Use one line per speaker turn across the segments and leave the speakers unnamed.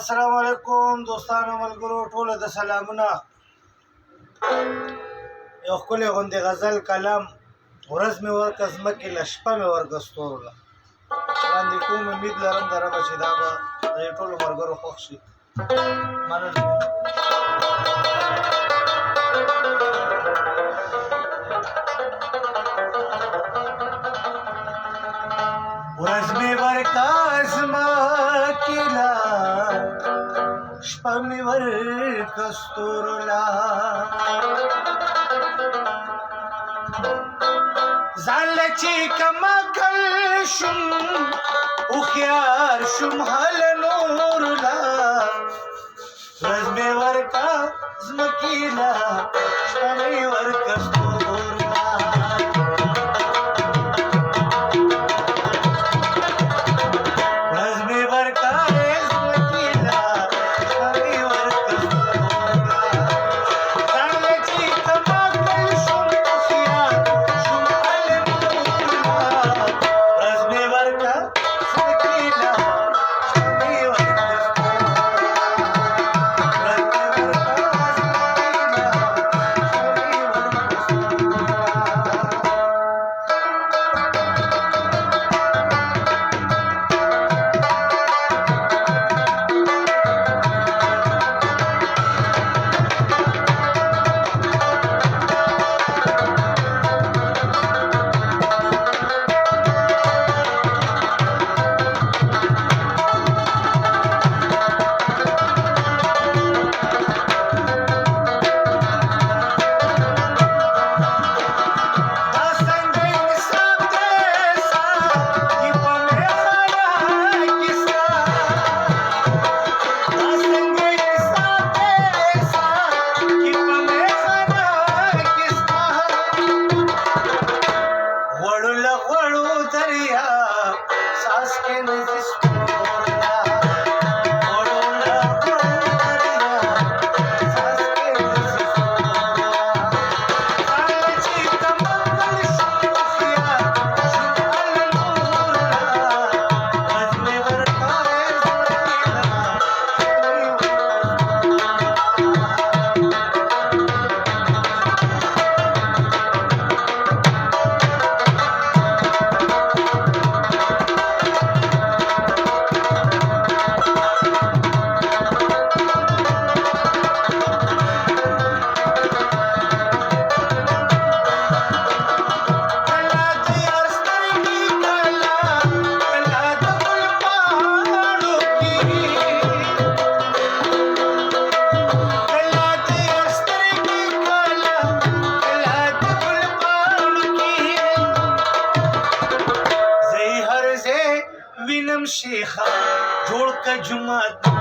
السلام علیکم دوستانو ملګرو ټولو د سلامونه. یو ښکلی غوندې غزل کلم ورځ مې ورکه ځمکې له شپه مې ورکه ستورو له وړاندې کوم. امید لرم د ربه چې دا به د ټولو ملګرو خوښ شي. مننه. ورځ مې ورکه ځمکې له شپه مې ورکه ستورو له ځان له چې کم عقل شم هوښیار شم هله نور له ورځ مې ورکه ځمکې له شپه مې ورکه ستورو له وینم شیخه جوړ که جومات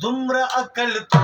دومره عقل